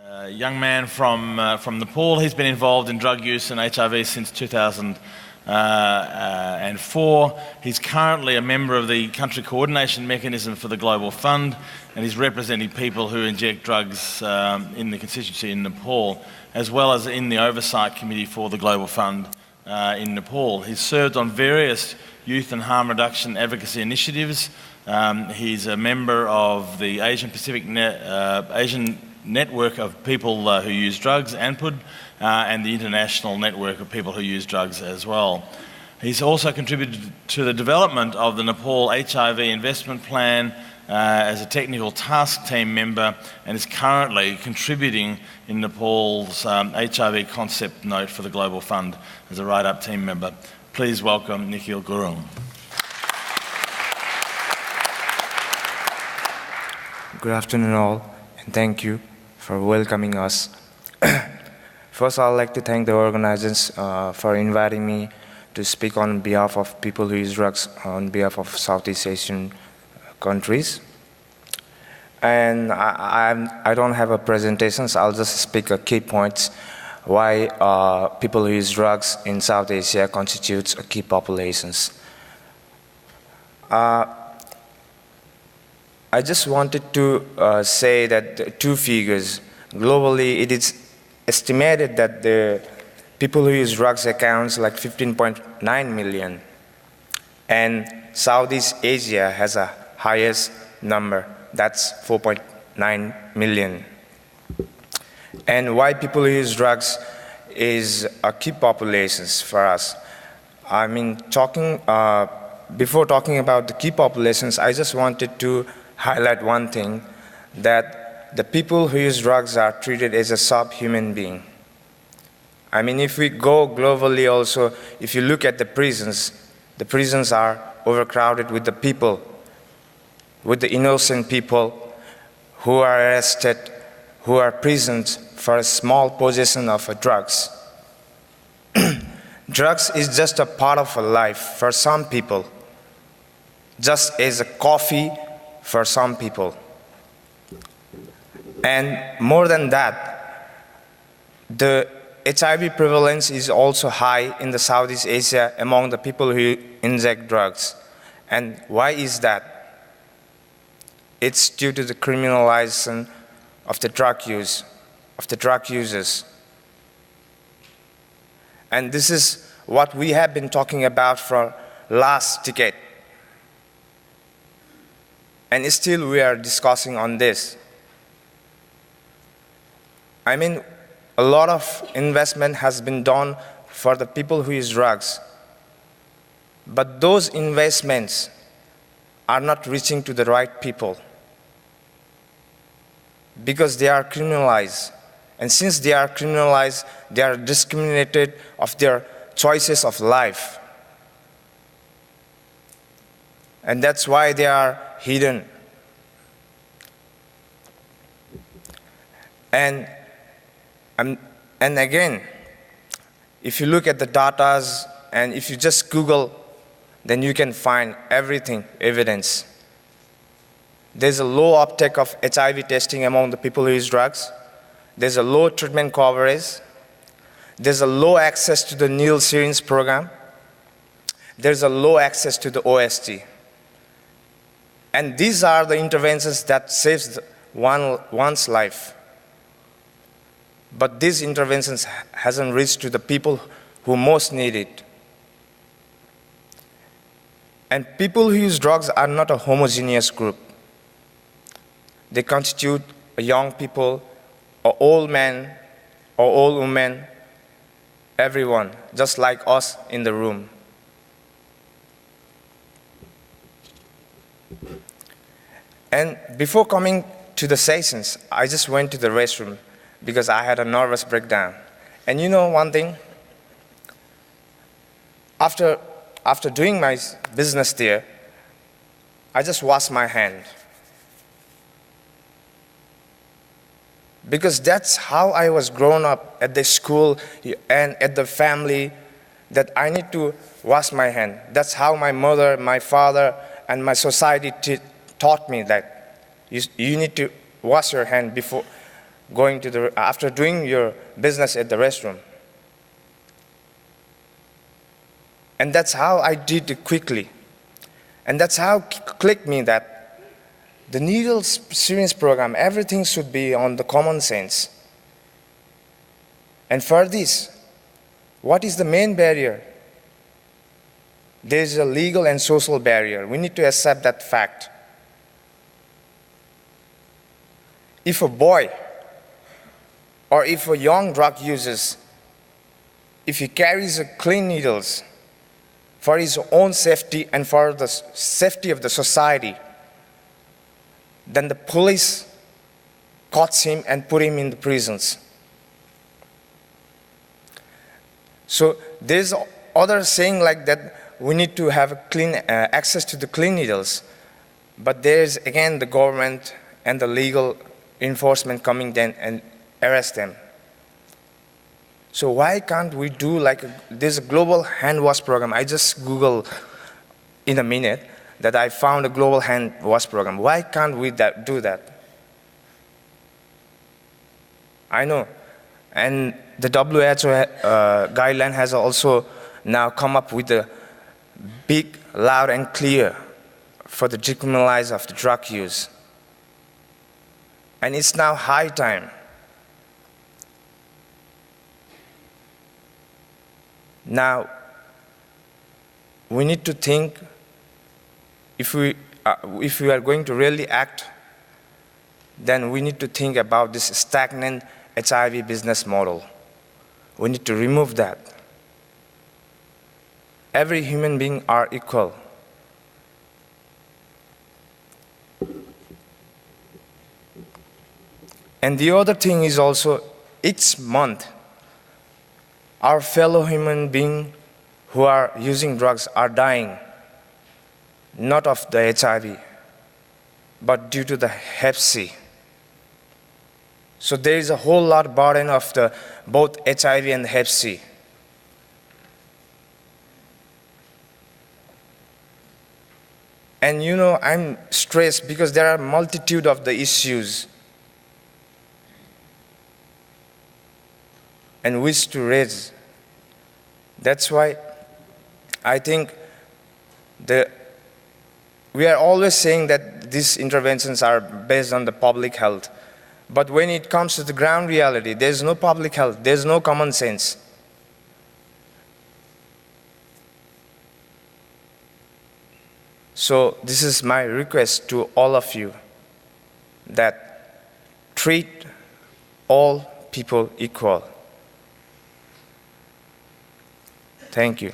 A young man from Nepal. He's been involved in drug use and HIV since 2004. He's currently a member of the Country Coordination Mechanism for the Global Fund, and he's representing people who inject drugs in the constituency in Nepal, as well as in the Oversight Committee for the Global Fund in Nepal. He's served on various youth and harm reduction advocacy initiatives. He's a member of the Asian Pacific Asian Network of People Who Use Drugs, ANPUD, and the International Network of People Who Use Drugs as well. He's also contributed to the development of the Nepal HIV Investment Plan as a technical task team member, and is currently contributing in Nepal's HIV concept note for the Global Fund as a write-up team member. Please welcome Nikhil Gurung. Good afternoon all, and thank you for welcoming us. First, I'd like to thank the organizers for inviting me to speak on behalf of people who use drugs on behalf of Southeast Asian countries. And I don't have a presentation, so I'll just speak a key points why people who use drugs in South Asia constitutes a key populations. I just wanted to say that two figures. Globally, it is estimated that the people who use drugs accounts like 15.9 million. And Southeast Asia has a highest number, that's 4.9 million. And why people who use drugs is a key populations for us. I mean, before talking about the key populations, I just wanted to highlight one thing, that the people who use drugs are treated as a subhuman being. I mean, if we go globally also, if you look at the prisons are overcrowded with the people, with the innocent people who are arrested, who are imprisoned for a small possession of drugs. Drugs is just a part of a life for some people, just as a coffee for some people. And more than that, the HIV prevalence is also high in the Southeast Asia among the people who inject drugs. And why is that? It's due to the criminalization of the drug use, of the drug users. And this is what we have been talking about for last decade. And still we are discussing on this. I mean, a lot of investment has been done for the people who use drugs. But those investments are not reaching to the right people because they are criminalized. And since they are criminalized, they are discriminated of their choices of life. And that's why they are hidden. And again, if you look at the data and if you just Google, then you can find everything, evidence. There's a low uptake of HIV testing among the people who use drugs. There's a low treatment coverage. There's a low access to the needle syringe program. There's a low access to the OST. And these are the interventions that saves one's life. But these interventions hasn't reached to the people who most need it. And people who use drugs are not a homogeneous group. They constitute young people, or old men, or old women, everyone, just like us in the room. And before coming to the sessions, I just went to the restroom because I had a nervous breakdown. And you know one thing? After doing my business there, I just washed my hand. Because that's how I was grown up at the school and at the family, that I need to wash my hand. That's how my mother, my father, and my society taught me that you need to wash your hand after doing your business at the restroom. And that's how I did it quickly. And that's how it clicked me that the needles syringe program, everything should be on the common sense. And for this, what is the main barrier? There is a legal and social barrier. We need to accept that fact. If a boy or if a young drug user, if he carries clean needles for his own safety and for the safety of the society, then the police caught him and put him in the prisons. So there's other saying like that we need to have clean access to the clean needles, but there's again the government and the legal enforcement coming then and arrest them. So why can't we do like this global hand wash program? I just Google in a minute that I found a global hand wash program. Why can't we do that? I know. And the WHO guideline has also now come up with a big, loud and clear for the decriminalize of the drug use. And it's now high time. Now, we need to think if we are going to really act, then we need to think about this stagnant HIV business model. We need to remove that. Every human being are equal. And the other thing is also, each month, our fellow human beings who are using drugs are dying, not of the HIV, but due to the Hep C. So there is a whole lot burden of both HIV and Hep C. And you know, I'm stressed because there are a multitude of the issues and wish to raise. That's why I think we are always saying that these interventions are based on the public health. But when it comes to the ground reality, there's no public health, there's no common sense. So this is my request to all of you, that treat all people equal. Thank you.